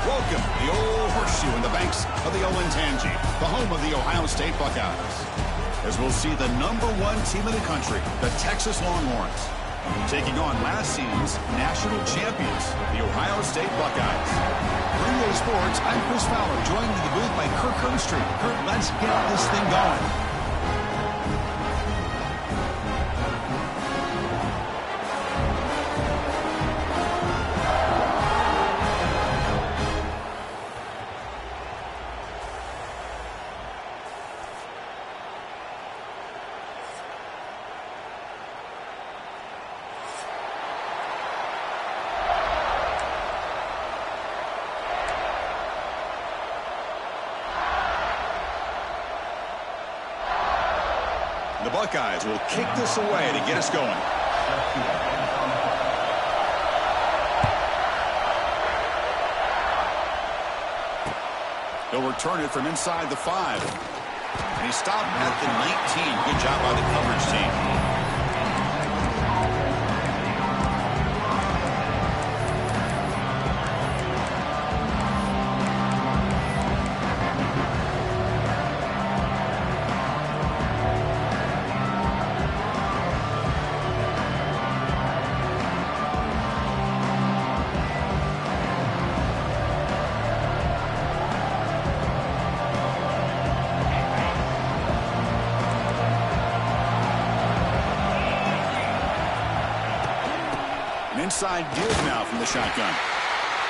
Welcome to the old horseshoe in the banks of the Ncaa, the home of the Ohio State Buckeyes. As we'll see the #1 team in the country, the Texas Longhorns, taking on last season's national champions, the Ohio State Buckeyes. For EA Sports, I'm Chris Fowler, joined in the booth by Kirk Herbstreit. Kirk, let's get this thing going. The Buckeyes will kick this away to get us going. He'll return it from inside the 5. And he stopped at the 19. Good job by the coverage team. Inside give now from the shotgun.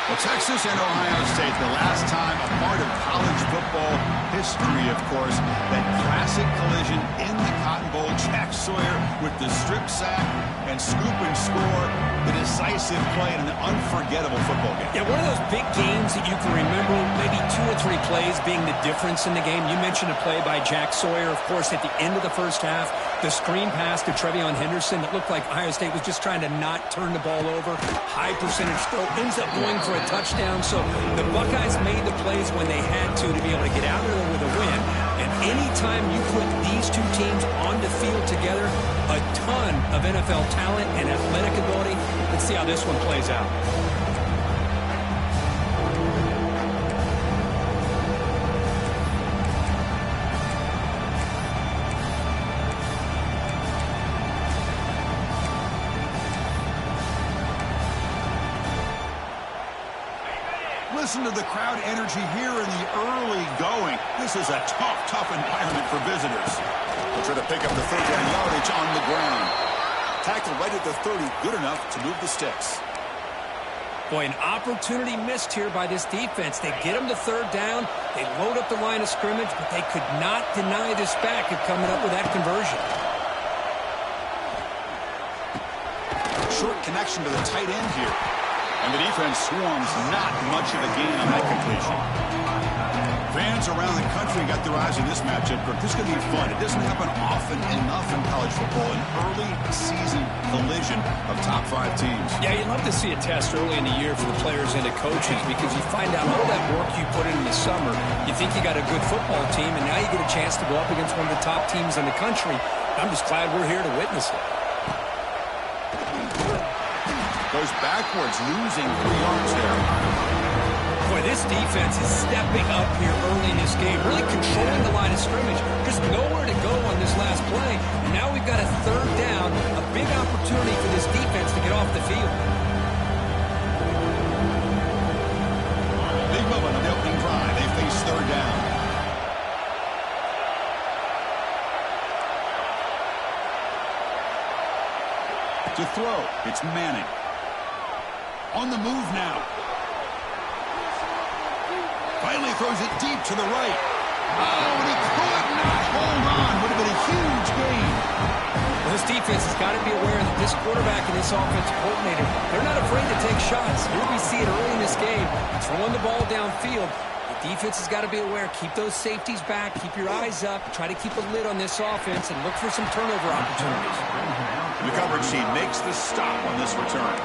Well, Texas and Ohio State, the last time a part of college football history, of course, that classic collision in the Cotton Bowl. Jack Sawyer with the strip sack and scoop and score, the decisive play in an unforgettable football game. Yeah, one of those big games that you can remember, maybe 2 or 3 plays being the difference in the game. You mentioned a play by Jack Sawyer, of course, at the end of the first half. The screen pass to Trevion Henderson that looked like Ohio State was just trying to not turn the ball over. High percentage throw, ends up going for a touchdown. So the Buckeyes made the plays when they had to be able to get out of there with a win. And anytime you put these two teams on the field together, a ton of NFL talent and athletic ability. Let's see how this one plays out. Listen to the crowd energy here in the early going. This is a tough environment for visitors. They'll try to pick up the 3rd down yardage on the ground. Tackle right at the 30, good enough to move the sticks. Boy, an opportunity missed here by this defense. They get them to 3rd down. They load up the line of scrimmage, but they could not deny this back of coming up with that conversion. Short connection to the tight end here. And the defense swarms not much of a gain on that completion. Fans around the country got their eyes on this matchup. This is going to be fun. It doesn't happen often enough in college football, an early season collision of top 5 teams. Yeah, you'd love to see a test early in the year for the players and the coaches because you find out all that work you put in the summer. You think you got a good football team, and now you get a chance to go up against one of the top teams in the country. I'm just glad we're here to witness it. Goes backwards, losing 3 yards there. Boy, this defense is stepping up here early in this game, really controlling the line of scrimmage. Just nowhere to go on this last play. And now we've got a 3rd down, a big opportunity for this defense to get off the field. Big moment on the opening drive. They face 3rd down. To throw, it's Manning. On the move now. Finally throws it deep to the right. Oh, and he could not hold on. Would have been a huge gain. Well, this defense has got to be aware that this quarterback and this offensive coordinator, they're not afraid to take shots. Here we see it early in this game. Throwing the ball downfield. The defense has got to be aware. Keep those safeties back. Keep your eyes up. Try to keep a lid on this offense and look for some turnover opportunities. The coverage team makes the stop on this return.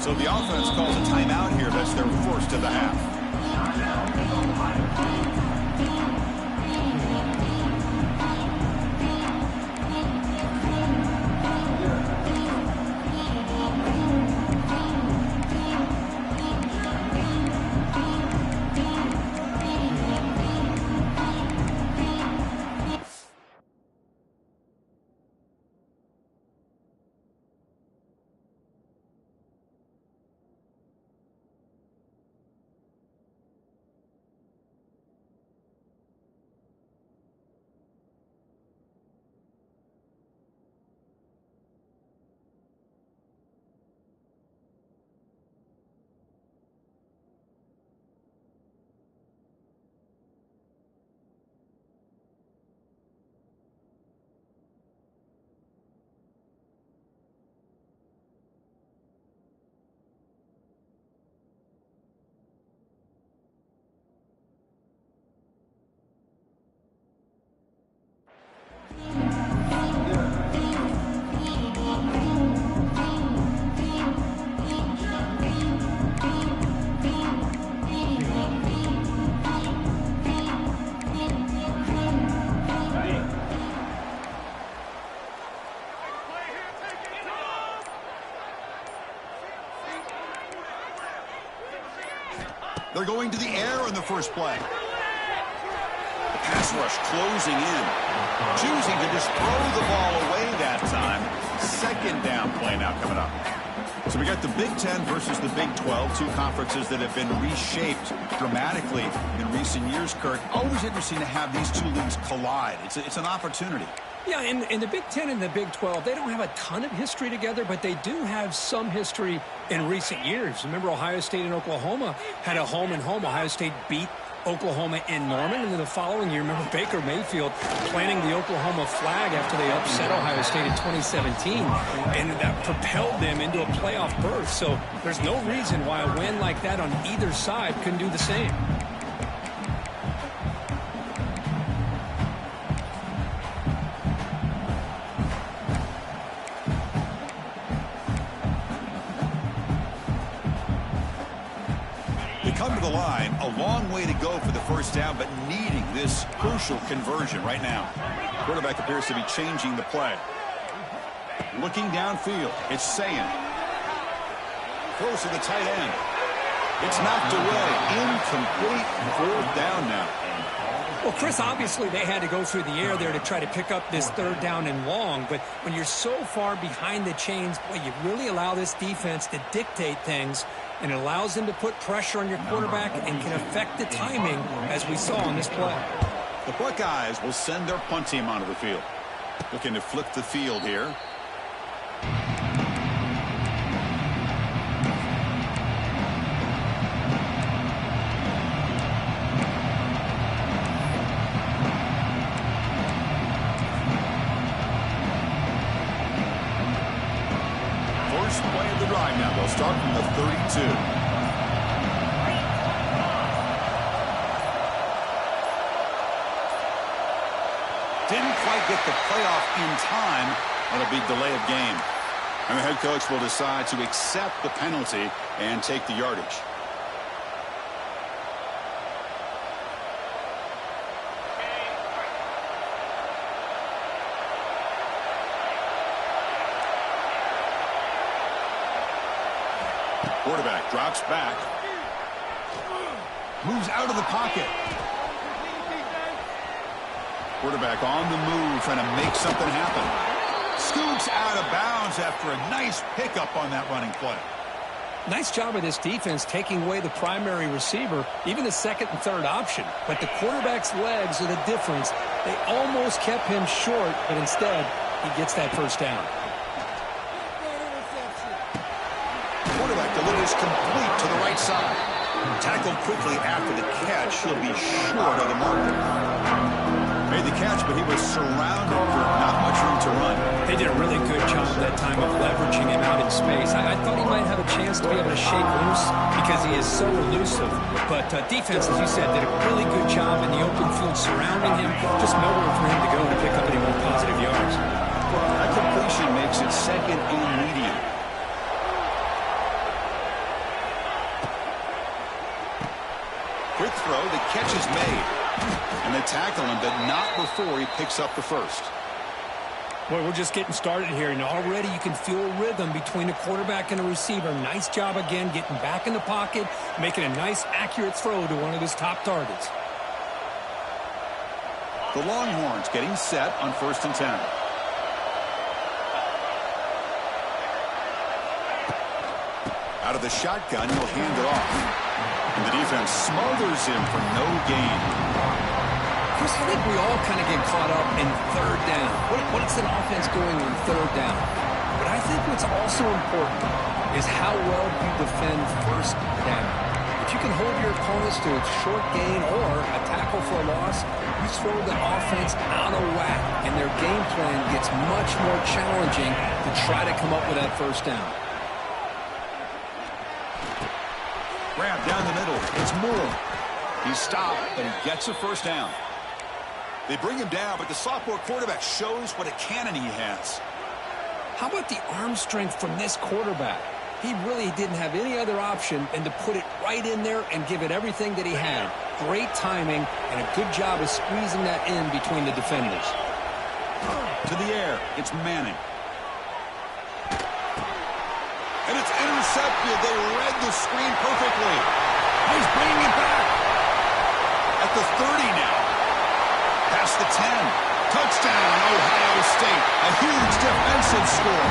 So the offense calls a timeout here. That's their first of the half. They're going to the air on the first play. The pass rush closing in. Choosing to just throw the ball away that time. Second down play now coming up. So we got the Big Ten versus the Big 12, two conferences that have been reshaped dramatically in recent years, Kurt. Always interesting to have these two leagues collide. It's an opportunity. Yeah, and the Big Ten and the Big 12, they don't have a ton of history together, but they do have some history in recent years. Remember, Ohio State and Oklahoma had a home-and-home. Ohio State beat Oklahoma in Norman, and then the following year, remember Baker Mayfield planting the Oklahoma flag after they upset Ohio State in 2017, and that propelled them into a playoff berth. So there's no reason why a win like that on either side couldn't do the same. Come to the line, a long way to go for the first down, but needing this crucial conversion right now. Quarterback appears to be changing the play. Looking downfield, it's Ncaa. Throws to the tight end. It's knocked away. Incomplete. Fourth down now. Well, Chris, obviously they had to go through the air there to try to pick up this third down and long, but when you're so far behind the chains, boy, you really allow this defense to dictate things, and it allows them to put pressure on your quarterback and can affect the timing, as we saw on this play. The Buckeyes will send their punt team onto the field. Looking to flip the field here. First play of the drive now. They'll start from the 32. Didn't quite get the playoff in time. That'll be delay of game. And the head coach will decide to accept the penalty and take the yardage. Quarterback drops back. Moves out of the pocket. Quarterback on the move, trying to make something happen. Scoots out of bounds after a nice pickup on that running play. Nice job of this defense taking away the primary receiver, even the second and third option. But the quarterback's legs are the difference. They almost kept him short, but instead, he gets that first down. Quarterback delivers complete to the right side. Tackled quickly after the catch. He'll be short of the marker. Made the catch, but he was surrounded with not much room to run. They did a really good job that time of leveraging him out in space. I thought he might have a chance to be able to shake loose because he is so elusive. But defense, as you said, did a really good job in the open field surrounding him. Just nowhere for him to go to pick up any more positive yards. That completion makes it second and medium. throw. The catch is made. And they tackle him, but not before he picks up the first. Boy, we're just getting started here, and already you can feel a rhythm between the quarterback and the receiver. Nice job again getting back in the pocket, making a nice, accurate throw to one of his top targets. The Longhorns getting set on 1st and 10. Out of the shotgun, he'll hand it off. And the defense smothers him for no gain. Chris, I think we all kind of get caught up in 3rd down. What's an offense going on 3rd down? But I think what's also important is how well you defend 1st down. If you can hold your opponents to a short gain or a tackle for a loss, you throw the offense out of whack, and their game plan gets much more challenging to try to come up with that 1st down. Grab down the middle. It's Moore. He's stopped, but he gets a 1st down. They bring him down, but the sophomore quarterback shows what a cannon he has. How about the arm strength from this quarterback? He really didn't have any other option than to put it right in there and give it everything that he had. Great timing and a good job of squeezing that in between the defenders. To the air, it's Manning. And it's intercepted. They read the screen perfectly. He's bringing it back. At the 30 now. Past the 10. Touchdown, Ohio State. A huge defensive score.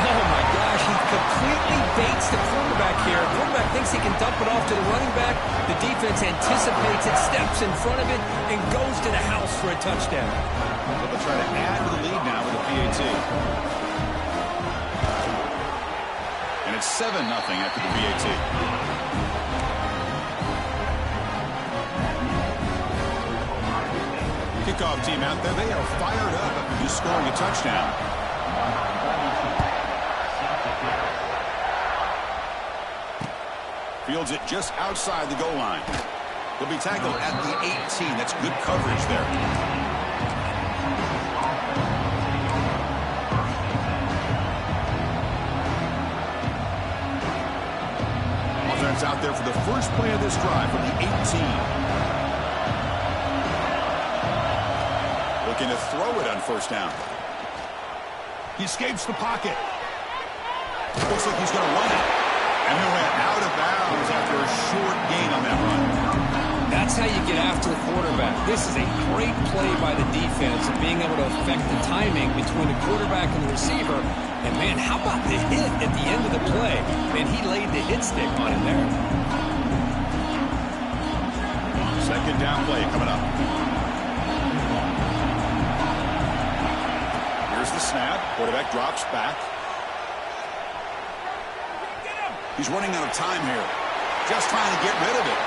Oh, my gosh. He completely baits the quarterback here. The quarterback thinks he can dump it off to the running back. The defense anticipates it, steps in front of it, and goes to the house for a touchdown. They'll try to add to the lead now with a PAT. And it's 7-0 after the PAT. Kickoff team out there, they are fired up after just scoring a touchdown. Fields it just outside the goal line. He'll be tackled at the 18. That's good coverage there. Offense out there for the first play of this drive from the 18. Looking to throw it on 1st down. He escapes the pocket. Looks like he's going to run it. And he went out of bounds after a short gain on that run. That's how you get after the quarterback. This is a great play by the defense and being able to affect the timing between the quarterback and the receiver. And, man, how about the hit at the end of the play? Man, he laid the hit stick on him there. 2nd down play coming up. Here's the snap. Quarterback drops back. He's running out of time here. Just trying to get rid of it.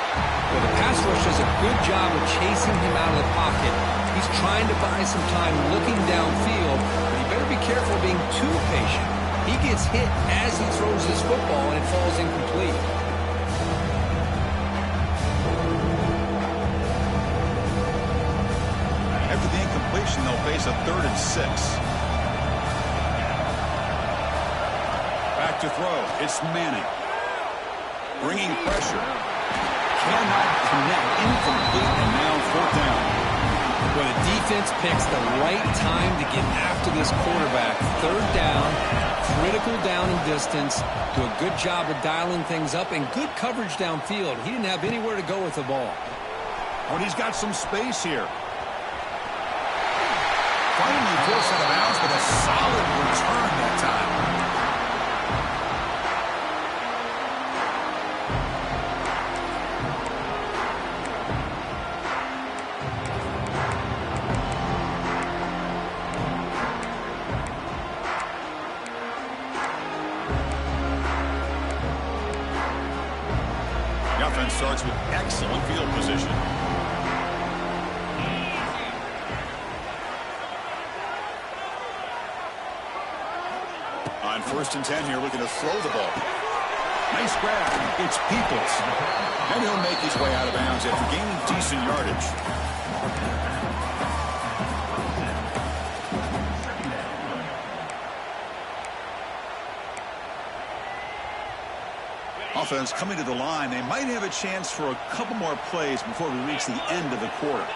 Well, the pass rush does a good job of chasing him out of the pocket. He's trying to buy some time looking downfield, but he better be careful being too patient. He gets hit as he throws his football, and it falls incomplete. After the incompletion, they'll face a 3rd and 6. Back to throw. It's Manning. Bringing pressure. Cannot connect. Incomplete, and now 4th down. Well, the defense picks the right time to get after this quarterback. 3rd down, critical down and distance. Do a good job of dialing things up and good coverage downfield. He didn't have anywhere to go with the ball. But he's got some space here. Finally forced out of bounds with a solid return that time. The offense starts with excellent field position. On 1st and 10 here, looking to throw the ball. Nice grab. It's Peoples. And he'll make his way out of bounds after gaining decent yardage. Offense coming to the line. They might have a chance for a couple more plays before we reach the end of the quarter.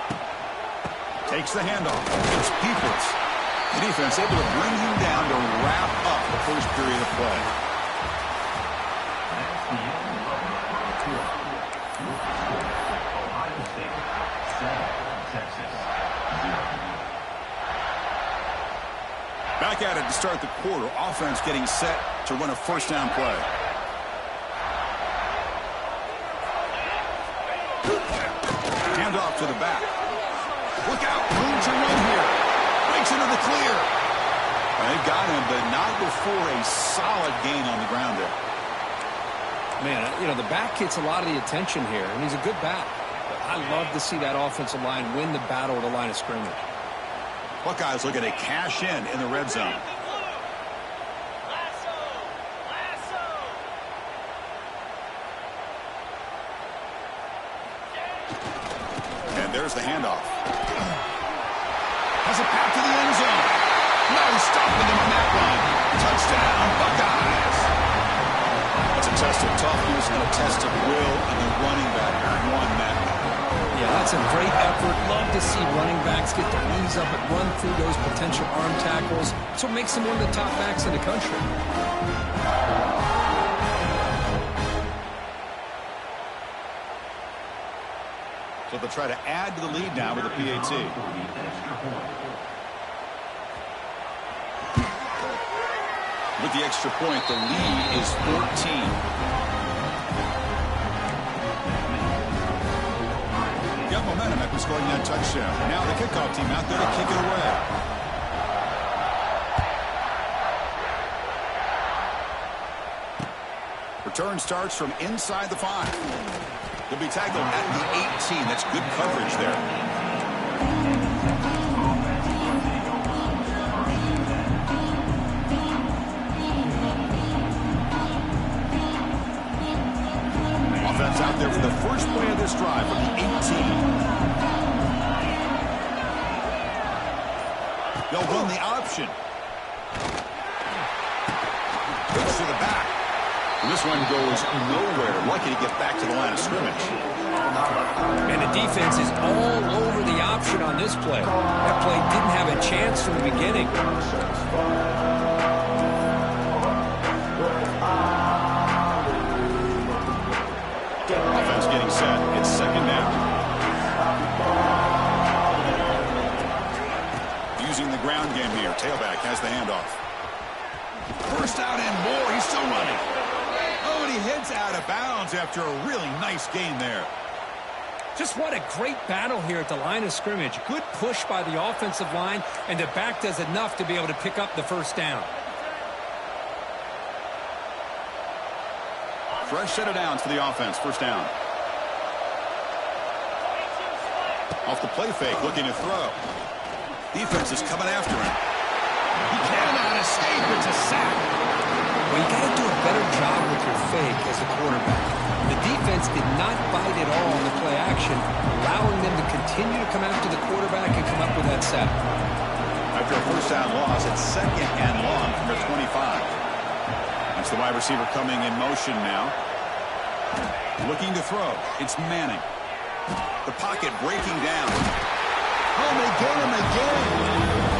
Takes the handoff. It's Peoples. The defense able to bring him down to wrap up the first period of play. Back at it to start the quarter. Offense getting set to run a first down play. Hand off to the back. Look out. Room to run here. Breaks into the clear. They've got him, but not before a solid gain on the ground there. Man, you know, the back gets a lot of the attention here, and he's a good back. But I love to see that offensive line win the battle at the line of scrimmage. Buckeyes looking to cash in the red zone. And there's the handoff. Has a path to the end zone. No stopping them on that run. Touchdown, Buckeyes. That's a test of toughness and a test of will, and the running back won that. Yeah, that's a great effort. Love to see running backs get their knees up and run through those potential arm tackles. That's what makes them one of the top backs in the country. So they'll try to add to the lead now with a PAT. With the extra point, the lead is 14. Got momentum after scoring that touchdown. Now the kickoff team out there to kick it away. Return starts from inside the 5. They'll be tackled at the 18. That's good coverage there. Offense out there for the first play of this drive from the 18. They'll run the option. Goes to the back. And this one goes nowhere. Lucky to get back to the line of scrimmage. And the defense is all over the option on this play. That play didn't have a chance from the beginning. Offense getting set. It's second down. Using the ground game here. Tailback has the handoff. First out and more. He's still running. Oh, and he heads out of bounds after a really nice gain there. Just what a great battle here at the line of scrimmage. Good push by the offensive line, and the back does enough to be able to pick up the first down. Fresh set of downs for the offense. First down. Off the play fake, looking to throw. Defense is coming after him. He cannot escape. It's a sack. Well, you got to do a better job with your fake as a quarterback. The defense did not bite at all on the play action, allowing them to continue to come after the quarterback and come up with that sack. After a first down loss, it's second and long from the 25. That's the wide receiver coming in motion now. Looking to throw. It's Manning. The pocket breaking down. Oh, they get him again.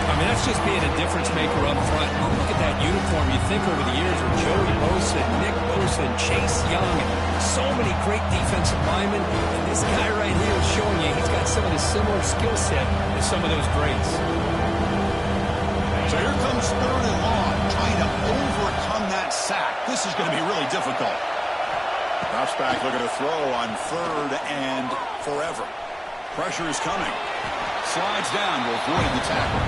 I mean, that's just being a difference maker up front. You look at that uniform, you think over the years with Joey Bosa, Nick Bosa, and Chase Young, and so many great defensive linemen. And this guy right here is showing you he's got some of the similar skill set as some of those greats. So here comes third and long, trying to overcome that sack. This is going to be really difficult. Drops back, looking to throw on third and forever. Pressure is coming. Slides down to avoid the tackle.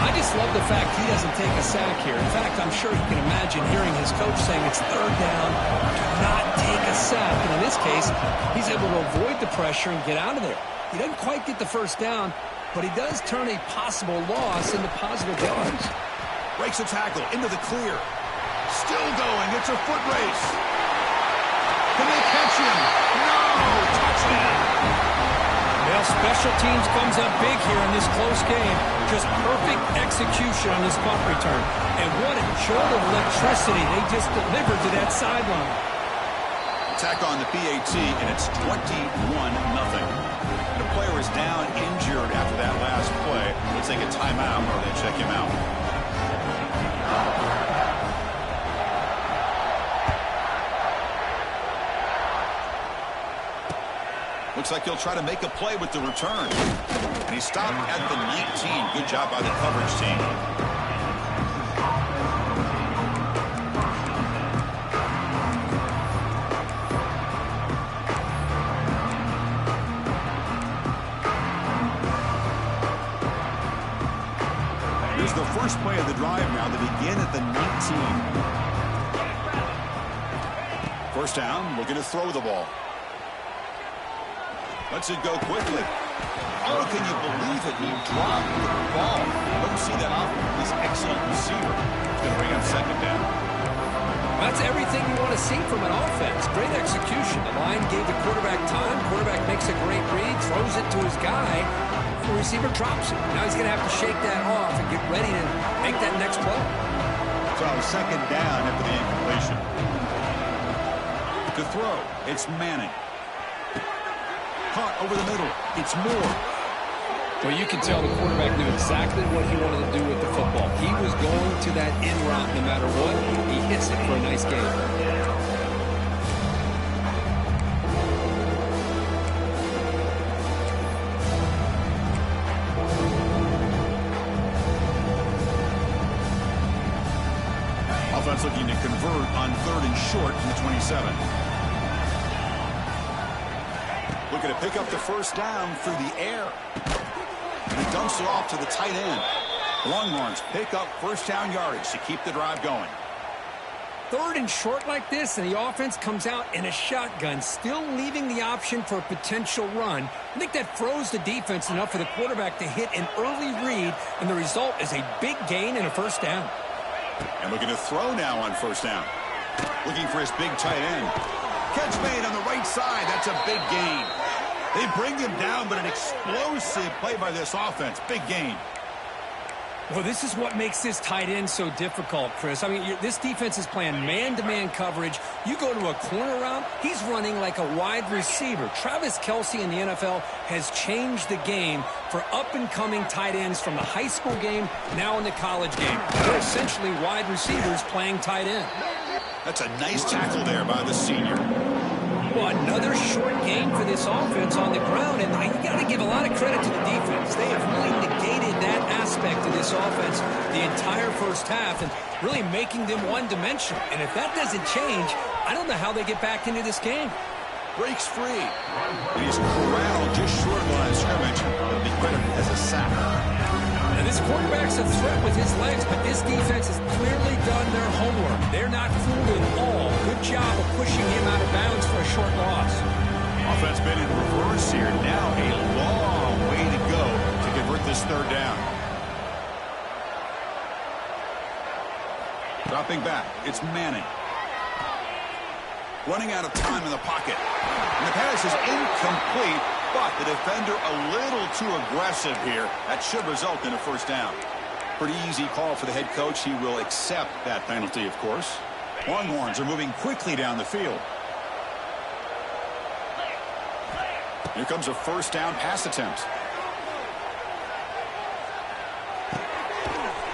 I just love the fact he doesn't take a sack here. In fact, I'm sure he can imagine hearing his coach saying it's third down, do not take a sack. And in this case, he's able to avoid the pressure and get out of there. He doesn't quite get the first down, but he does turn a possible loss into positive yards. Breaks a tackle into the clear. Still going. It's a foot race. Can they catch him? No! Touchdown! Well, special teams comes up big here in this close game. Just perfect execution on this punt return. And what a jolt of electricity they just delivered to that sideline. Tack on the PAT, and it's 21-0. The player is down injured after that last play. Let's take a timeout or they check him out. Looks like he'll try to make a play with the return. And he stopped at the 19. Good job by the coverage team. Here's the first play of the drive now. They begin at the 19. First down, looking to throw the ball. Lets it go quickly. Oh, can you believe it? He dropped the ball. Don't see that often. This excellent receiver. It's going to bring up second down. That's everything you want to see from an offense. Great execution. The line gave the quarterback time. Quarterback makes a great read, throws it to his guy. The receiver drops it. Now he's going to have to shake that off and get ready to make that next play. So second down after the incompletion. To throw, it's Manning. Caught over the middle. It's Moore. Well, you can tell the quarterback knew exactly what he wanted to do with the football. He was going to that in route no matter what. He hits it for a nice game. Offense looking to convert on 3rd and short from the 27. Looking to pick up the first down through the air. And he dumps it off to the tight end. Longhorns pick up first down yardage to keep the drive going. 3rd and short like this, and the offense comes out in a shotgun, still leaving the option for a potential run. I think that froze the defense enough for the quarterback to hit an early read, and the result is a big gain and a first down. And looking to throw now on first down. Looking for his big tight end. Catch made on the right side. That's a big gain. They bring him down, but an explosive play by this offense. Big gain. Well, this is what makes this tight end so difficult, Chris. I mean, this defense is playing man-to-man coverage. You go to a corner route, he's running like a wide receiver. Travis Kelce in the NFL has changed the game for up-and-coming tight ends from the high school game, now in the college game. They're essentially wide receivers playing tight end. That's a nice tackle there by the senior. Well, another short game for this offense on the ground, and you got to give a lot of credit to the defense. They have really negated that aspect of this offense the entire first half and really making them one-dimensional. And if that doesn't change, I don't know how they get back into this game. Breaks free. And he's corralled just short of the line of scrimmage. It'll be credited as a sack. And this quarterback's a threat with his legs, but this defense has clearly done their homework. They're not fooled at all. Good job of pushing him out of bounds for a short loss. Offense been in reverse here. Now a long way to go to convert this third down. Dropping back, it's Manning. Running out of time in the pocket. And the pass is incomplete, but the defender a little too aggressive here. That should result in a first down. Pretty easy call for the head coach. He will accept that penalty, of course. Longhorns are moving quickly down the field. Here comes a first down pass attempt.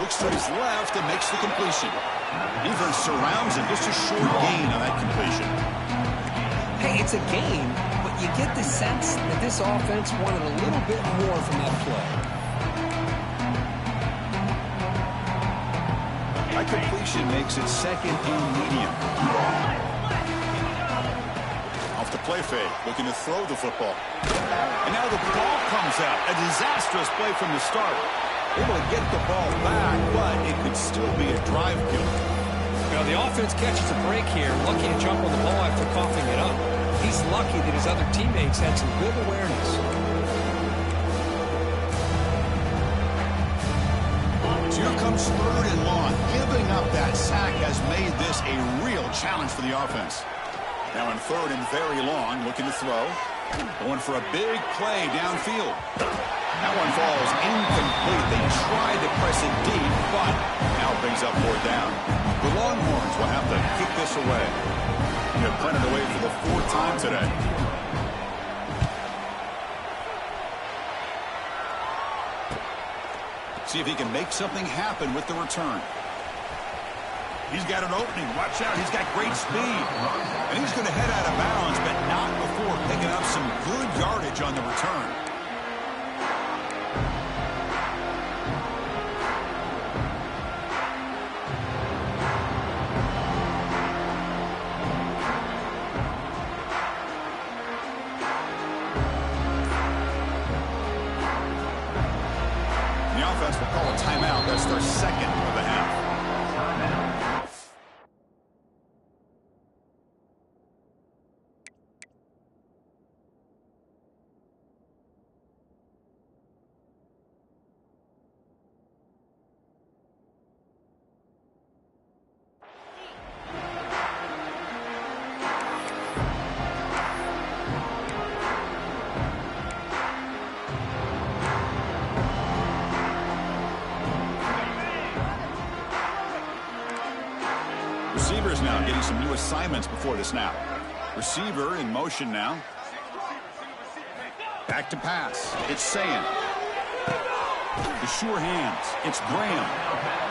Looks to his left and makes the completion. Defense surrounds him. Just a short gain on that completion. Hey, it's a gain, but you get the sense that this offense wanted a little bit more from that play. That completion makes it second and medium. Off the play fake, looking to throw the football. And now the ball comes out. A disastrous play from the start. Able to get the ball back, but it could still be a drive killer. Now, the offense catches a break here, lucky to jump on the ball after coughing it up. He's lucky that his other teammates had some good awareness. So here comes third and long. Giving up that sack has made this a real challenge for the offense. Now in third and very long, looking to throw. Going for a big play downfield. That one falls incomplete. They tried to press it deep, but now brings up fourth down. The Longhorns will have to kick this away. You have punted away for the 4th time today. See if he can make something happen with the return. He's got an opening. Watch out. He's got great speed. And he's going to head out of bounds, but not before picking up some good yardage on the return. The offense will call a timeout. That's their 2nd of the half. Receivers now getting some new assignments before the snap. Receiver in motion now. Back to pass. It's Ncaa. The sure hands. It's Graham.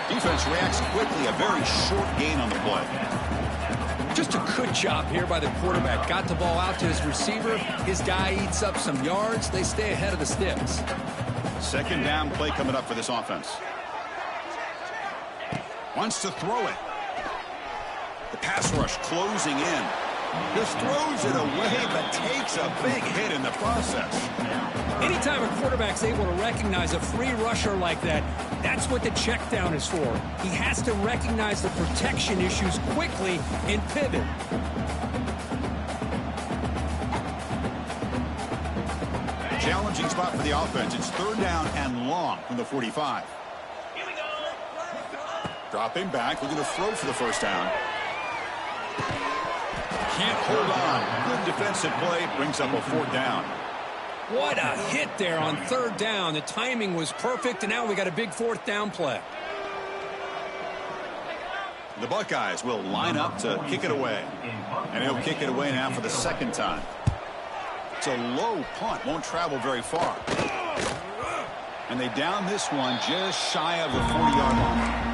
Defense reacts quickly. A very short gain on the play. Just a good job here by the quarterback. Got the ball out to his receiver. His guy eats up some yards. They stay ahead of the sticks. 2nd down play coming up for this offense. Wants to throw it. The pass rush closing in. Just throws it away, but takes a big hit in the process. Anytime a quarterback's able to recognize a free rusher like that, that's what the check down is for. He has to recognize the protection issues quickly and pivot. Challenging spot for the offense. It's 3rd down and long from the 45. Dropping back, looking to throw for the 1st down. Can't hold on. Good defensive play. Brings up a 4th down. What a hit there on 3rd down. The timing was perfect, and now we got a big 4th down play. The Buckeyes will line up to kick it away. And he'll kick it away now for the 2nd time. It's a low punt. Won't travel very far. And they down this one just shy of the 40-yard line.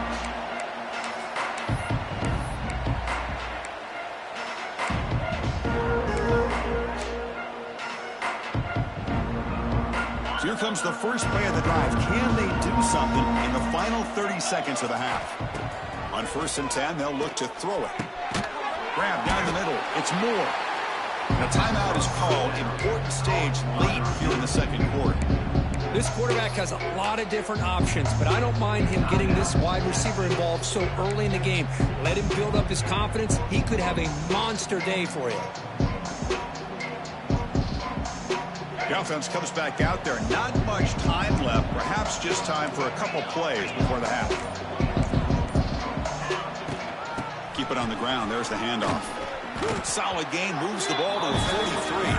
Here comes the first play of the drive. Can they do something in the final 30 seconds of the half? On 1st and 10, they'll look to throw it. Grab down the middle. It's Moore. A timeout is called. Important stage late here in the 2nd quarter. This quarterback has a lot of different options, but I don't mind him getting this wide receiver involved so early in the game. Let him build up his confidence. He could have a monster day for you. The offense comes back out there. Not much time left. Perhaps just time for a couple plays before the half. Keep it on the ground. There's the handoff. Solid gain. Moves the ball to the 43.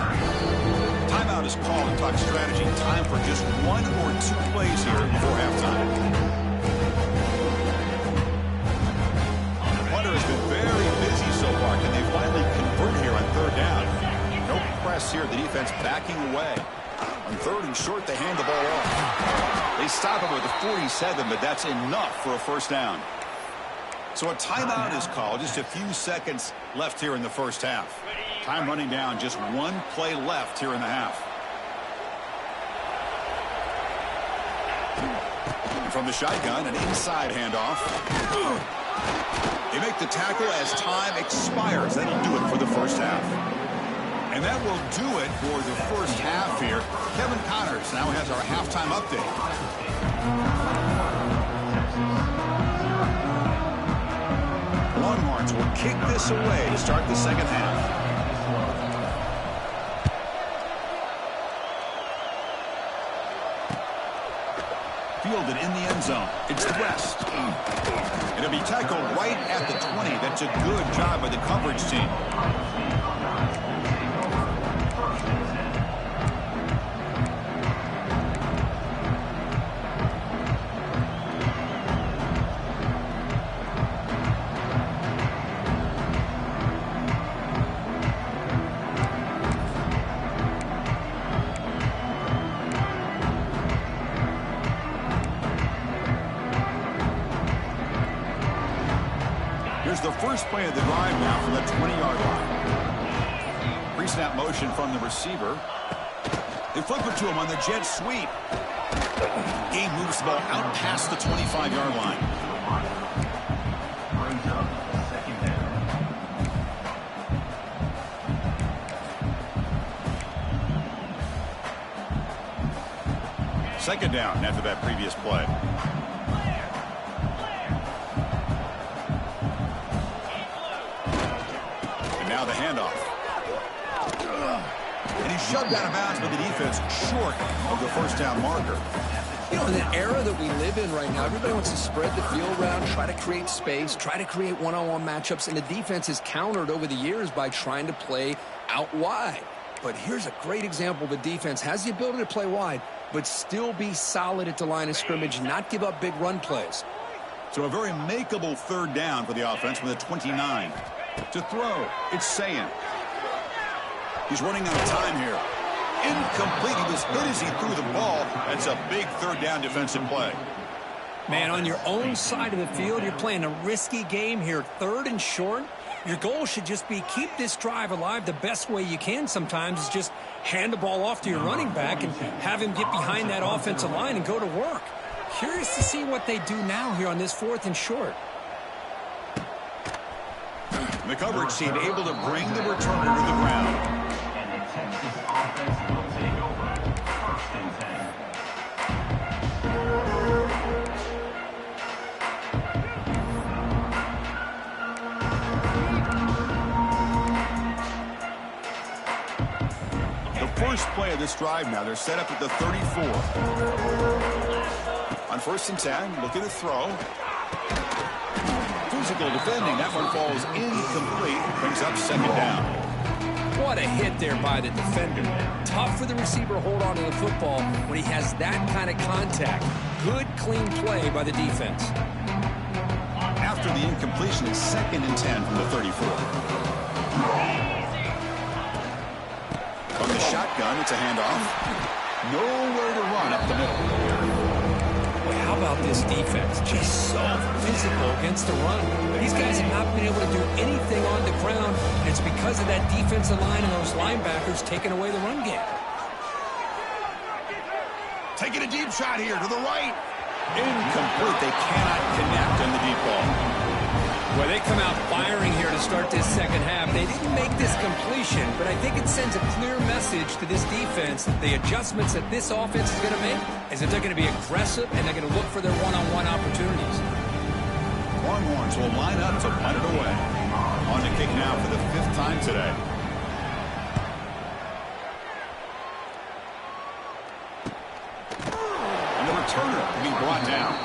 Timeout is called and talk strategy. Time for just 1 or 2 plays here before halftime. The punter has been very busy so far. Can they finally convert here on 3rd down? No press here. The defense backing away. On 3rd and short, they hand the ball off. They stop him with the 47, but that's enough for a 1st down. So a timeout is called. Just a few seconds left here in the 1st half. Time running down. Just 1 play left here in the half. And from the shotgun, an inside handoff. They make the tackle as time expires. That'll do it for the 1st half. And that will do it for the 1st half here. Kevin Connors now has our halftime update. Longhorns will kick this away to start the 2nd half. Fielded in the end zone. It's the West. It'll be tackled right at the 20. That's a good job by the coverage team. the first play of the drive now from the 20-yard line. Pre-snap motion from the receiver. They flip it to him on the jet sweep. He moves the ball out past the 25-yard line. Second down after that previous play. And now the handoff. And he's shoved out of bounds by the defense short of the first down marker. You know, in the era that we live in right now, everybody wants to spread the field around, try to create space, try to create one-on-one matchups, and the defense has countered over the years by trying to play out wide. But here's a great example. The defense has the ability to play wide, but still be solid at the line of scrimmage, not give up big run plays. So a very makeable third down for the offense from the 29. To throw, it's Ncaa. He's running out of time here. Incomplete. He was hit as he threw the ball. That's a big third down defensive play. Man, on your own side of the field, you're playing a risky game here. Third and short. Your goal should just be keep this drive alive the best way you can sometimes is just hand the ball off to your running back and have him get behind that offensive line and go to work. Curious to see what they do now here on this fourth and short. The coverage team able to bring the returner to the ground. And the Texas offense will take over. First and 10. First play of this drive now. They're set up at the 34. On first and 10, looking to throw. Physical defending. That one falls incomplete. Brings up second down. What a hit there by the defender. Tough for the receiver to hold on to the football when he has that kind of contact. Good, clean play by the defense. After the incompletion, it's second and 10 from the 34. From the shotgun, it's a handoff. Nowhere to run up the middle. Boy, how about this defense? Just so physical against the run. These guys have not been able to do anything on the ground. And it's because of that defensive line and those linebackers taking away the run game. Taking a deep shot here to the right. Incomplete. They cannot connect on the deep ball. Well, they come out firing here to start this second half. They didn't make this completion, but I think it sends a clear message to this defense. The adjustments that this offense is going to make is that they're going to be aggressive and they're going to look for their one-on-one opportunities. Longhorns will line up to punt it away. On the kick now for the fifth time today. And the returner will be brought down.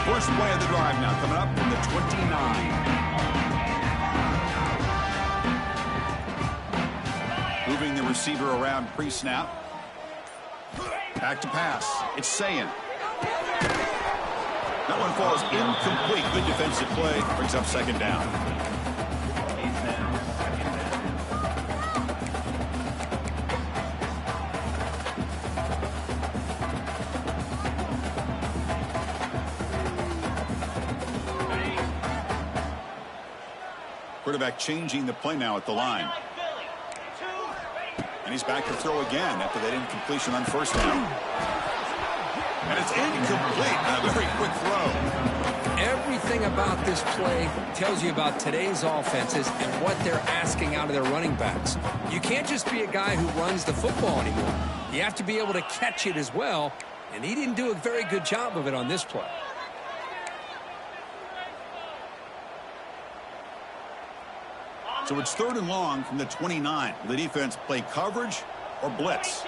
First play of the drive now coming up from the 29. Moving the receiver around pre-snap. Back to pass. It's Ncaa. That one falls incomplete. Good defensive play. Brings up second down. Quarterback changing the play now at the line. And he's back to throw again after that incompletion on first down. And it's incomplete on a very quick throw. Everything about this play tells you about today's offenses and what they're asking out of their running backs. You can't just be a guy who runs the football anymore. You have to be able to catch it as well, and he didn't do a very good job of it on this play. So it's third and long from the 29. Will the defense play coverage or blitz?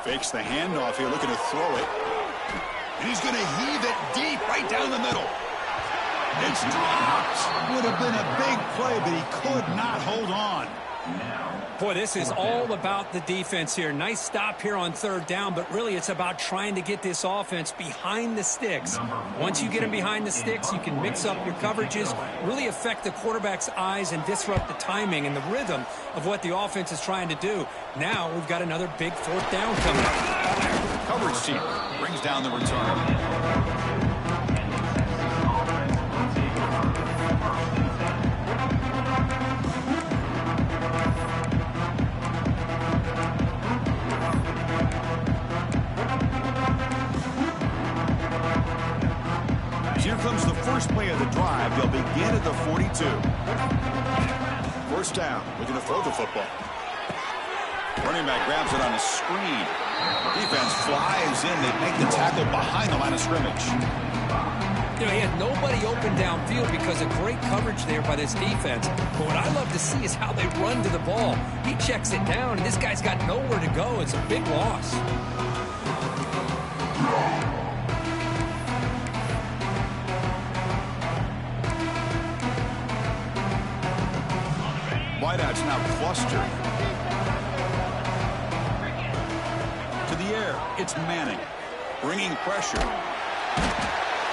Fakes the handoff here, looking to throw it. And he's going to heave it deep right down the middle. It's dropped. Would have been a big play, but he could not hold on. Boy, this is all about the defense here. Nice stop here on third down, but really it's about trying to get this offense behind the sticks. Once you get them behind the sticks, you can mix up your coverages, really affect the quarterback's eyes and disrupt the timing and the rhythm of what the offense is trying to do. Now we've got another big fourth down coming up. Coverage team brings down the return. Here comes the first play of the drive. They'll begin at the 42. First down. Looking to throw the football. Running back grabs it on a screen. Defense flies in. They make the tackle behind the line of scrimmage. You know, he had nobody open downfield because of great coverage there by this defense. But what I love to see is how they run to the ball. He checks it down, and this guy's got nowhere to go. It's a big loss. Wideouts now clustered. To the air, it's Manning. Bringing pressure.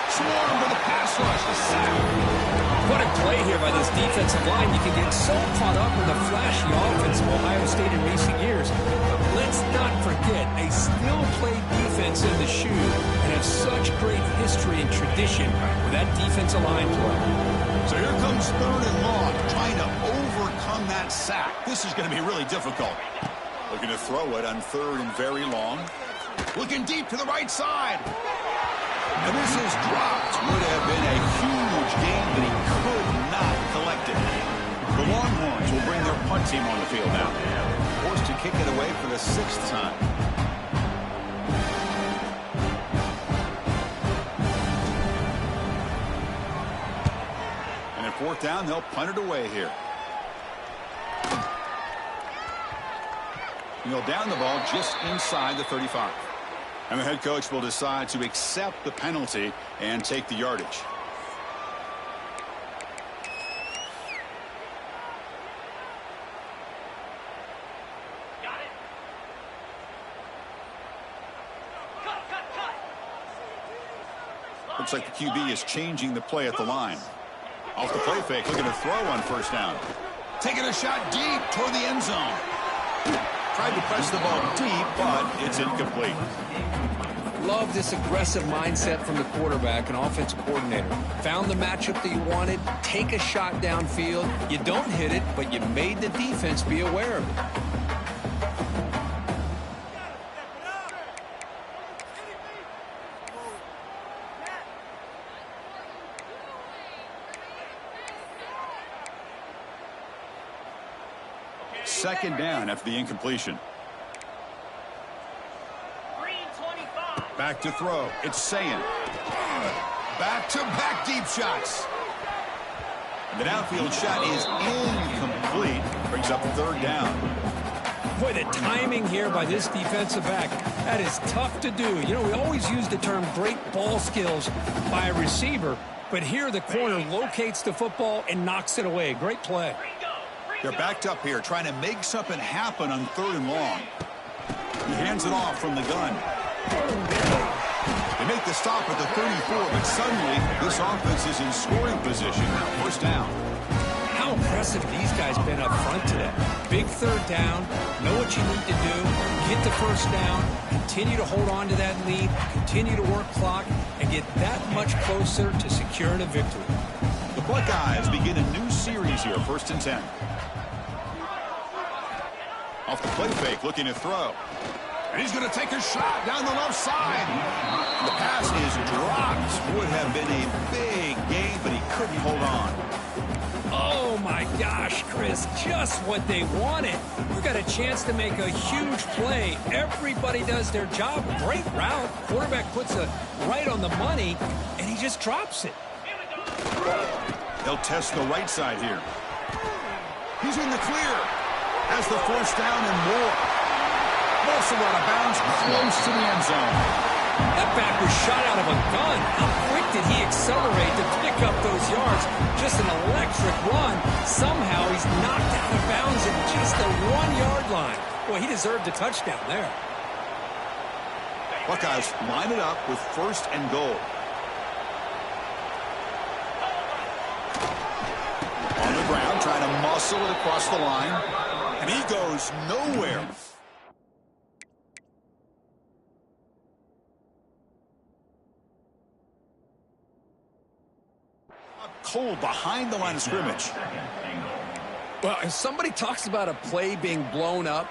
Swarm for the pass rush. The sack. What a play here by this defensive line. You can get so caught up in the flashy offense of Ohio State in recent years. But let's not forget, they still play defense in the shoe and have such great history and tradition with that defensive line play. So here comes third and long, trying to overcome that sack. This is going to be really difficult. Looking to throw it on third and very long. Looking deep to the right side. And this is dropped. Would have been a huge gain, but he could not collect it. The Longhorns will bring their punt team on the field now. Forced to kick it away for the 6th time. And at fourth down, they'll punt it away here. He'll down the ball just inside the 35. And the head coach will decide to accept the penalty and take the yardage. Got it. Cut. Looks like the QB is changing the play at the line. Off the play fake, looking to throw on first down. Taking a shot deep toward the end zone. Tried to press the ball deep, but it's incomplete. Love this aggressive mindset from the quarterback and offensive coordinator. Found the matchup that you wanted, take a shot downfield. You don't hit it, but you made the defense be aware of it. Second down after the incompletion. Back to throw. It's Ncaa. Back-to-back deep shots. The downfield shot is incomplete. Brings up third down. Boy, the timing here by this defensive back, that is tough to do. You know, we always use the term great ball skills by a receiver, but here the corner locates the football and knocks it away. Great play. They're backed up here, trying to make something happen on third and long. He hands it off from the gun. They make the stop at the 34, but suddenly this offense is in scoring position. Now first down. How impressive these guys been up front today. Big third down, know what you need to do, get the first down, continue to hold on to that lead, continue to work clock, and get that much closer to securing a victory. The Buckeyes begin a new series here, 1st and 10. Off the play fake, looking to throw. And he's going to take a shot down the left side. The pass is dropped. Would have been a big gain, but he couldn't hold on. Oh, my gosh, Chris, just what they wanted. We've got a chance to make a huge play. Everybody does their job. Great route. Quarterback puts it right on the money, and he just drops it. They'll test the right side here. He's in the clear. Has the first down and more. Also out of bounds, close to the end zone. That back was shot out of a gun. How quick did he accelerate to pick up those yards? Just an electric run. Somehow he's knocked out of bounds at past the 1-yard line. Boy, he deserved a touchdown there. Buckeyes line it up with 1st and goal. On the ground, trying to muscle it across the line. And he goes nowhere. Cold behind the line of scrimmage. Well, if somebody talks about a play being blown up,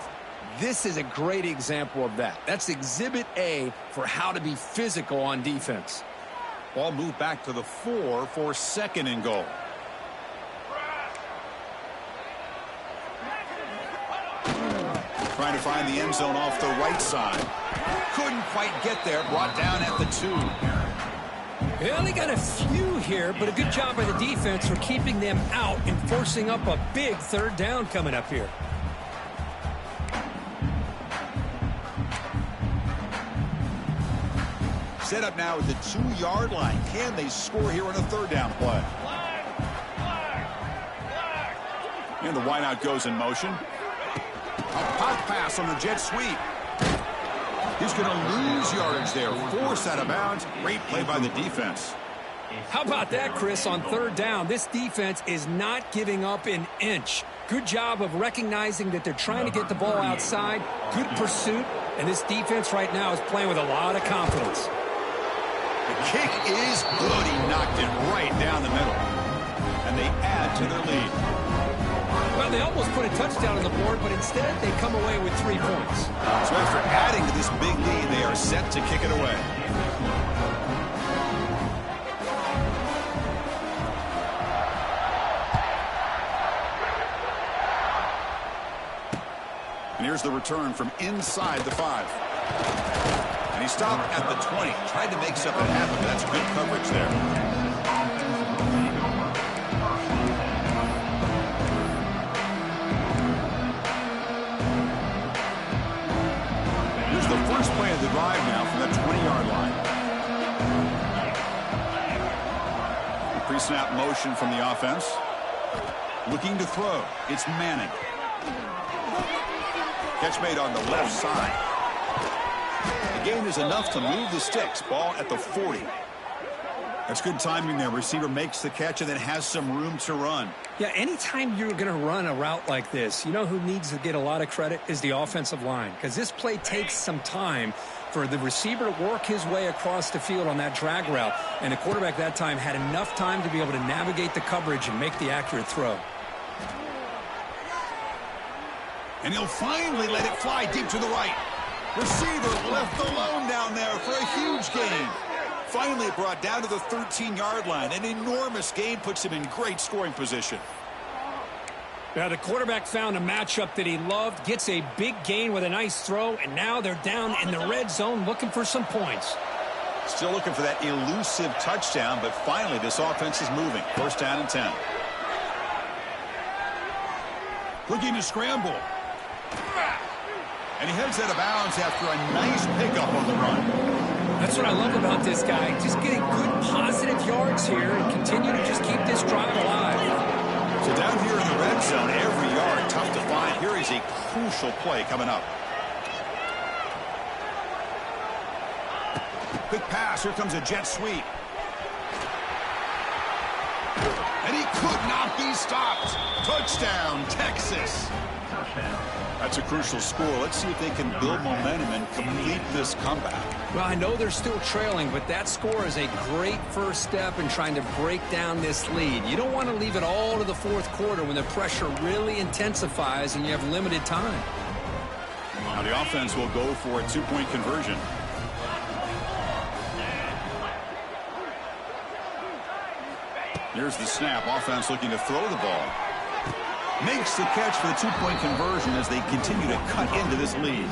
this is a great example of that. That's exhibit A for how to be physical on defense. Ball moved back to the 4 for 2nd and goal. Trying to find the end zone off the right side. Couldn't quite get there. Brought down at the 2. They only got a few here, but a good job by the defense for keeping them out and forcing up a big 3rd down coming up here. Set up now at the 2-yard line. Can they score here on a 3rd down play? And the wideout goes in motion. A pop pass on the jet sweep. He's going to lose yardage there. Forced out of bounds. Great play by the defense. How about that, Chris, on 3rd down? This defense is not giving up an inch. Good job of recognizing that they're trying to get the ball outside. Good pursuit. And this defense right now is playing with a lot of confidence. The kick is good. He knocked it right down the middle. And they add to their lead. Well, they almost put a touchdown on the board, but instead they come away with 3 points. So after adding to this big lead, they are set to kick it away. And here's the return from inside the 5. And he stopped at the 20. Tried to make something happen, but that's good coverage there. First play of the drive now from the 20-yard line. Pre-snap motion from the offense. Looking to throw. It's Manning. Catch made on the left side. The gain is enough to move the sticks. Ball at the 40. That's good timing there. Receiver makes the catch and then has some room to run. Yeah, anytime you're going to run a route like this, you know who needs to get a lot of credit is the offensive line, because this play takes some time for the receiver to work his way across the field on that drag route, and the quarterback that time had enough time to be able to navigate the coverage and make the accurate throw. And he'll finally let it fly deep to the right. Receiver left alone down there for a huge gain. Finally brought down to the 13-yard line. An enormous gain puts him in great scoring position. Now the quarterback found a matchup that he loved, gets a big gain with a nice throw, and now they're down in the red zone looking for some points. Still looking for that elusive touchdown, but finally this offense is moving. 1st down and 10. Looking to scramble. And he heads out of bounds after a nice pickup on the run. That's what I love about this guy. Just getting good positive yards here and continue to just keep this drive alive. So down here in the red zone, every yard tough to find. Here is a crucial play coming up. Quick pass. Here comes a jet sweep. And he could not be stopped. Touchdown, Texas. That's a crucial score. Let's see if they can build momentum and complete this comeback. Well, I know they're still trailing, but that score is a great first step in trying to break down this lead. You don't want to leave it all to the 4th quarter when the pressure really intensifies and you have limited time. Now the offense will go for a 2-point conversion. Here's the snap. Offense looking to throw the ball. Makes the catch for the 2-point conversion as they continue to cut into this lead.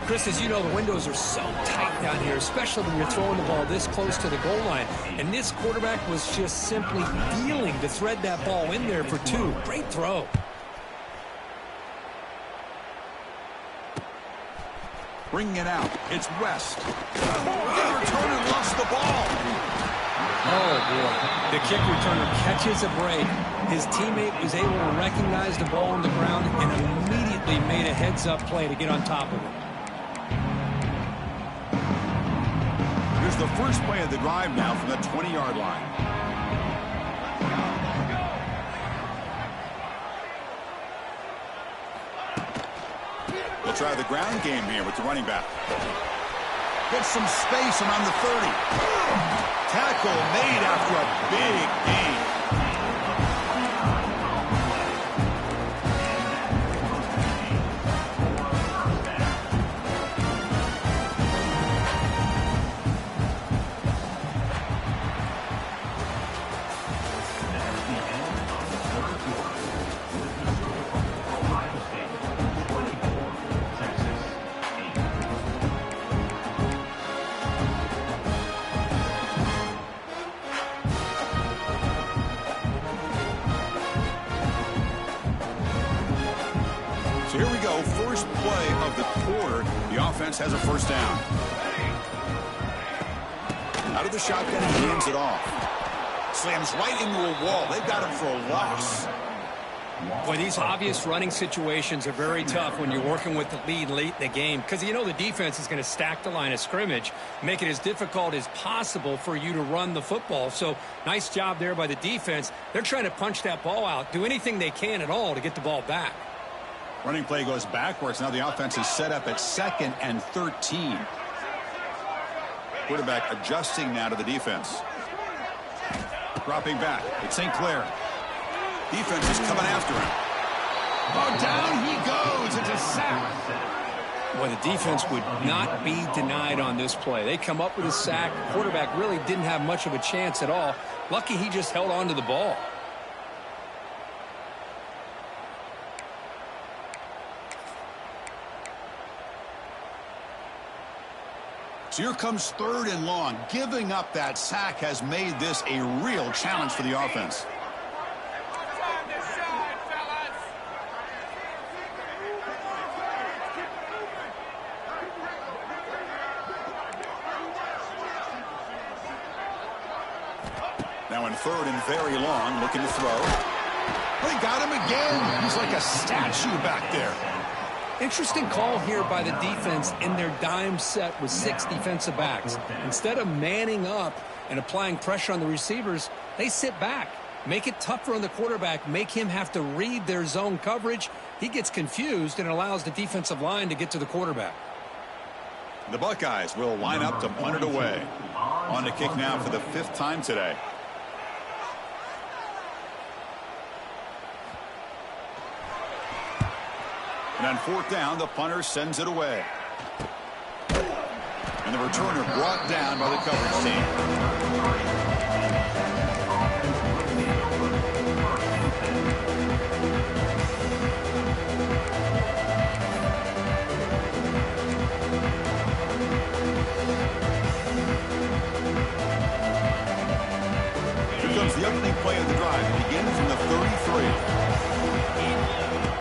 Chris, as you know, the windows are so tight down here, especially when you're throwing the ball this close to the goal line. And this quarterback was just simply feeling to thread that ball in there for 2. Great throw. Bringing it out. It's West. The returner lost the ball. Oh, boy. The kick returner catches a break. His teammate was able to recognize the ball on the ground and immediately made a heads-up play to get on top of it. Here's the first play of the drive now from the 20-yard line. We'll try the ground game here with the running back. Gets some space around the 30. Tackle made after a big gain. So here we go, first play of the quarter. The offense has a first down. Out of the shotgun, he hands it off. Slams right into a wall. They've got him for a loss. Boy, these obvious running situations are very tough when you're working with the lead late in the game because you know the defense is going to stack the line of scrimmage, make it as difficult as possible for you to run the football. So nice job there by the defense. They're trying to punch that ball out, do anything they can at all to get the ball back. Running play goes backwards. Now the offense is set up at 2nd and 13. Quarterback adjusting now to the defense. Dropping back. It's St. Clair. Defense is coming after him. Oh, down he goes. It's a sack. Well, the defense would not be denied on this play. They come up with a sack. Quarterback really didn't have much of a chance at all. Lucky he just held on to the ball. So here comes 3rd and long. Giving up that sack has made this a real challenge for the offense. Now in 3rd and very long, looking to throw. They got him again. He's like a statue back there. Interesting call here by the defense in their dime set with 6 defensive backs. Instead of manning up and applying pressure on the receivers, they sit back, make it tougher on the quarterback, make him have to read their zone coverage. He gets confused and allows the defensive line to get to the quarterback. The Buckeyes will line up to punt it away. On to kick now for the 5th time today. And on 4th down, the punter sends it away. And the returner brought down by the coverage team. Here comes the opening play of the drive. It begins from the 33.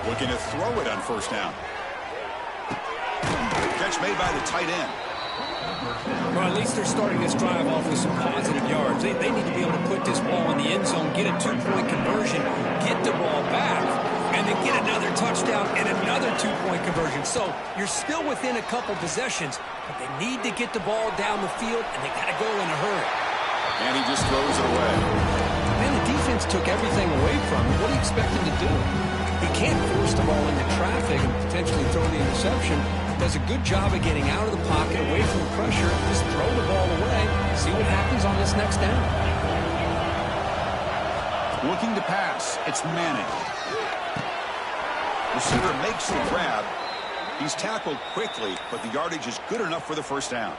Looking to throw it on 1st down. Catch made by the tight end. Well, at least they're starting this drive off with some positive yards. They need to be able to put this ball in the end zone, get a 2-point conversion, get the ball back, and then get another touchdown and another 2-point conversion. So you're still within a couple possessions, but they need to get the ball down the field, and they got to go in a hurry. And he just throws it away. Man, the defense took everything away from him. What do you expect him to do? He can't force the ball into traffic and potentially throw the interception. Does a good job of getting out of the pocket, away from the pressure, just throw the ball away, see what happens on this next down. Looking to pass. It's Manning. Receiver makes the grab. He's tackled quickly, but the yardage is good enough for the 1st down.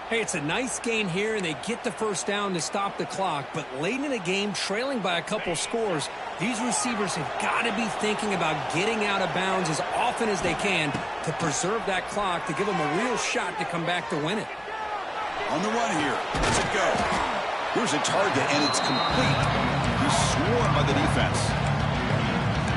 Hey, it's a nice gain here, and they get the 1st down to stop the clock. But late in the game, trailing by a couple scores, these receivers have got to be thinking about getting out of bounds as often as they can to preserve that clock, to give them a real shot to come back to win it. On the run here. Let's it go. Here's a target, and it's complete. He's swarmed by the defense.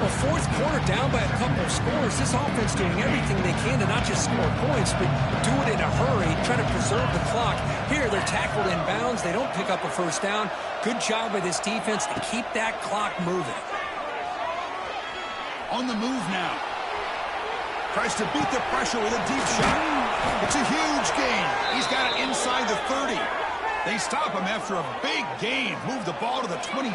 Well, fourth quarter down by a couple of scores. This offense doing everything they can to not just score points, but do it in a hurry, try to preserve the clock. Here, they're tackled in bounds. They don't pick up a first down. Good job by this defense to keep that clock moving. On the move now. Tries to beat the pressure with a deep shot. It's a huge gain. He's got it inside the 30. They stop him after a big gain. Move the ball to the 20.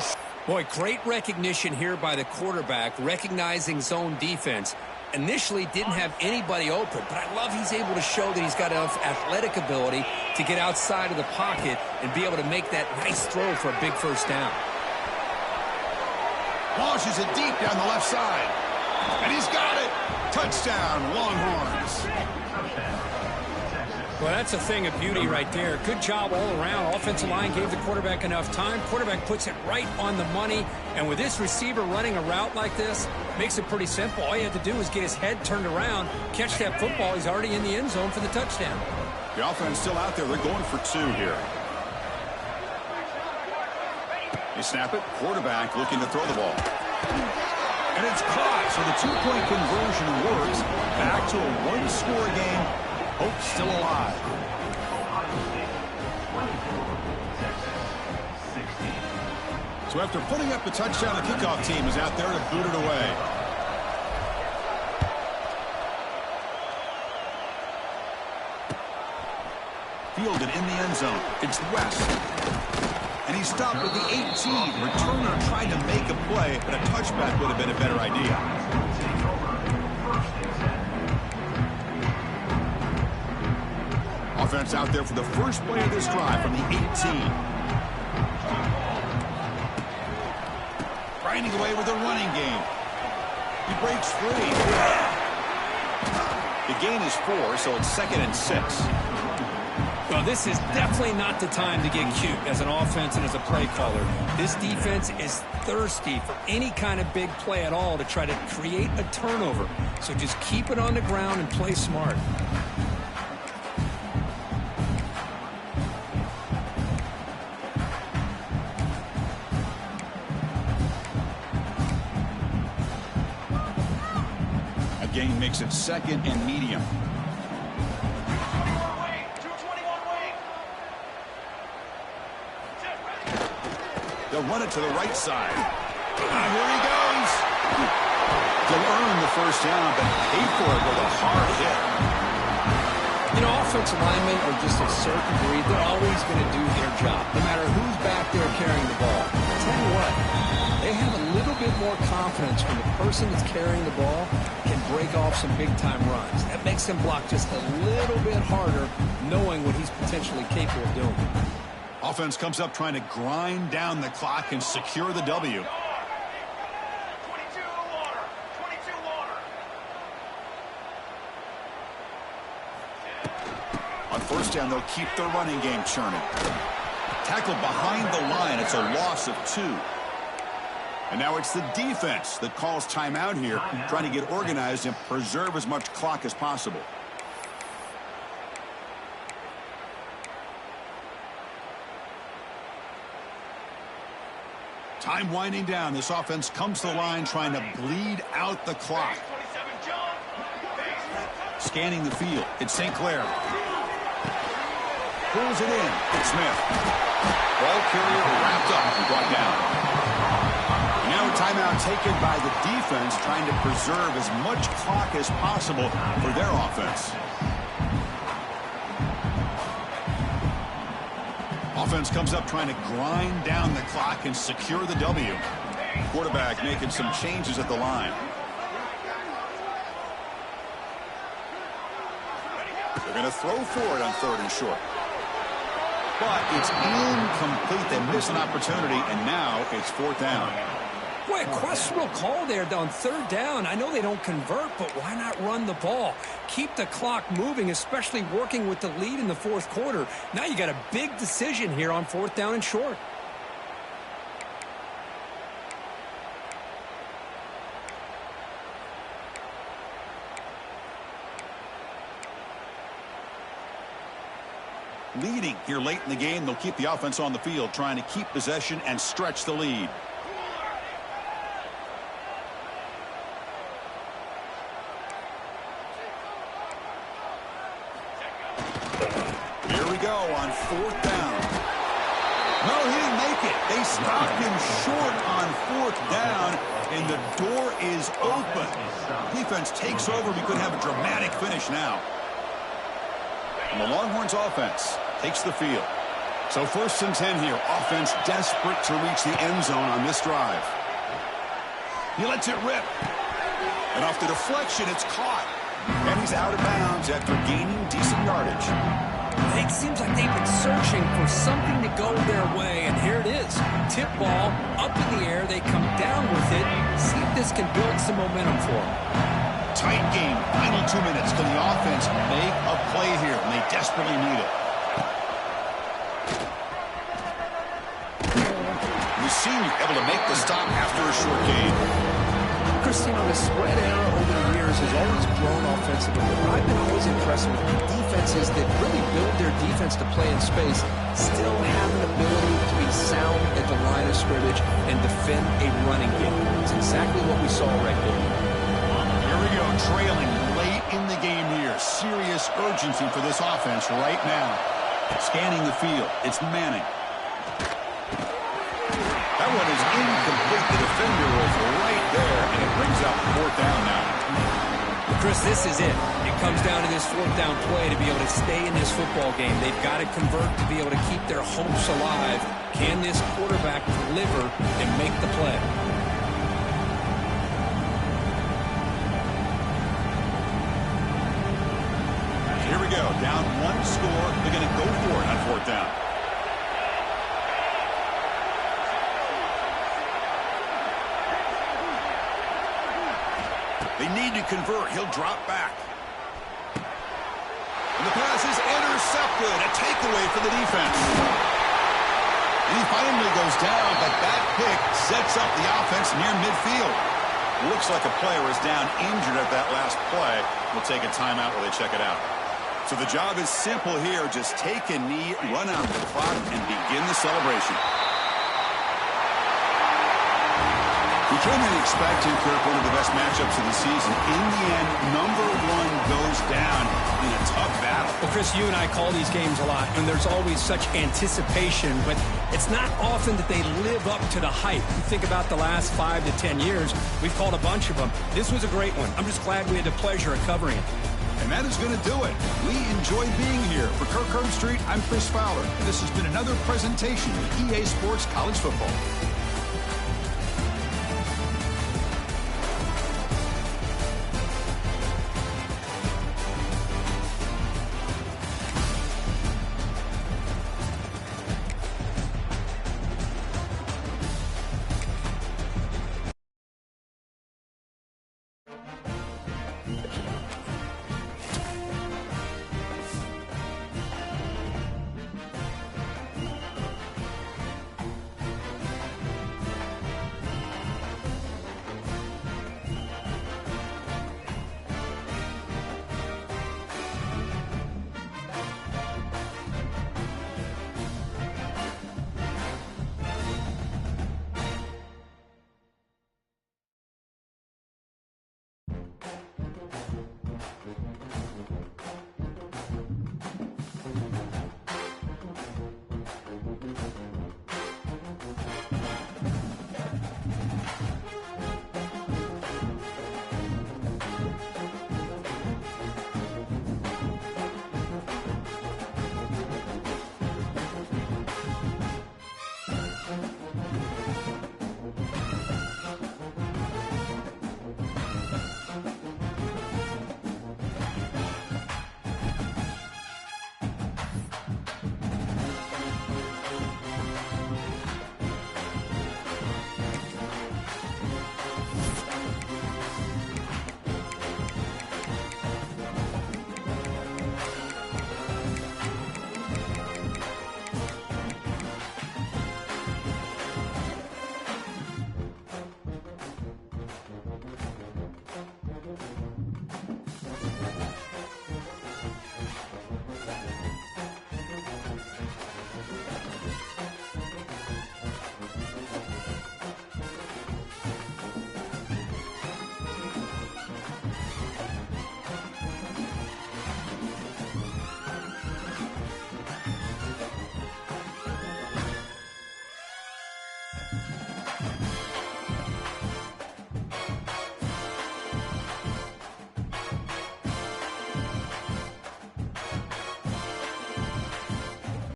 Boy, great recognition here by the quarterback, recognizing zone defense. Initially didn't have anybody open, but I love he's able to show that he's got enough athletic ability to get outside of the pocket and be able to make that nice throw for a big first down. Launches it deep down the left side. And he's got it. Touchdown, Longhorns. Well, that's a thing of beauty right there. Good job all around. Offensive line gave the quarterback enough time. Quarterback puts it right on the money. And with this receiver running a route like this, makes it pretty simple. All you have to do is get his head turned around, catch that football. He's already in the end zone for the touchdown. The offense still out there. They're going for two here. They snap it. Quarterback looking to throw the ball. And it's caught. So the two-point conversion works. Back to a one-score game. Hope still alive. So after putting up the touchdown, the kickoff team is out there to boot it away. Fielded in the end zone. It's West. And he stopped with the 18. Returner trying to make a play, but a touchback would have been a better idea. Offense out there for the first play of this drive from the 18. Grinding away with a running game. He breaks free. The gain is 4, so it's 2nd and 6. Well, this is definitely not the time to get cute as an offense and as a play caller. This defense is thirsty for any kind of big play at all to try to create a turnover. So just keep it on the ground and play smart. Gain makes it 2nd and medium. They'll run it to the right side. Here he goes. They'll earn the first down, but pay for it with a hard hit. You know, offensive linemen are just a certain breed. They're always going to do their job, no matter who's back there carrying the ball. I'll tell you what, they have a little bit more confidence when the person that's carrying the ball can break off some big-time runs. That makes them block just a little bit harder, knowing what he's potentially capable of doing. Offense comes up trying to grind down the clock and secure the W. 22 water. On first down, they'll keep their running game churning. Tackled behind the line. It's a loss of 2. And now it's the defense that calls timeout here, trying to get organized and preserve as much clock as possible. Time winding down. This offense comes to the line trying to bleed out the clock. Scanning the field. It's St. Clair. Pulls it in. It's Smith. Ball carrier wrapped up and brought down. Now timeout taken by the defense, trying to preserve as much clock as possible for their offense. Offense comes up trying to grind down the clock and secure the W. Quarterback making some changes at the line. They're going to throw for it on 3rd and short. But it's incomplete. They miss an opportunity, and now it's 4th down. Boy, a questionable call there on 3rd down. I know they don't convert, but why not run the ball? Keep the clock moving, especially working with the lead in the 4th quarter. Now you got a big decision here on 4th down and short. Leading here late in the game, they'll keep the offense on the field, trying to keep possession and stretch the lead. on 4th down. No, he didn't make it. They stopped him short on 4th down, and the door is open. Defense takes over. We could have a dramatic finish now. And the Longhorns offense takes the field. So 1st and 10 here. Offense desperate to reach the end zone on this drive. He lets it rip. And off the deflection, it's caught. And he's out of bounds after gaining decent yardage. It seems like they've been searching for something to go their way, and here it is. Tip ball, up in the air, they come down with it. See if this can build some momentum for them. Tight game, final 2 minutes. Can the offense make a play here? And they desperately need it. The senior able to make the stop after a short gain. Christine, the spread era over the years has always grown offensively. I've been always impressed with defenses that really build their defense to play in space, still have an ability to be sound at the line of scrimmage and defend a running game. It's exactly what we saw right there. Here we go, trailing late in the game here. Serious urgency for this offense right now. Scanning the field, it's Manning. That one is incomplete. The defender was right there, and it brings up 4th down now. Chris, this is it. It comes down to this 4th down play to be able to stay in this football game. They've got to convert to be able to keep their hopes alive. Can this quarterback deliver and make the play? Here we go. Down 1 score. They're going to go for it on 4th down. They need to convert. He'll drop back. And the pass is intercepted. A takeaway for the defense. And he finally goes down, but that pick sets up the offense near midfield. Looks like a player is down injured at that last play. We'll take a timeout while they check it out. So the job is simple here. Just take a knee, run out the clock, and begin the celebration. We came in expecting, Kirk, one of the best matchups of the season. In the end, number 1 goes down in a tough battle. Well, Chris, you and I call these games a lot, and there's always such anticipation, but it's not often that they live up to the hype. You think about the last 5 to 10 years, we've called a bunch of them. This was a great one. I'm just glad we had the pleasure of covering it. And that is going to do it. We enjoy being here. For Kirk Herbstreit, I'm Chris Fowler. And this has been another presentation of EA Sports College Football.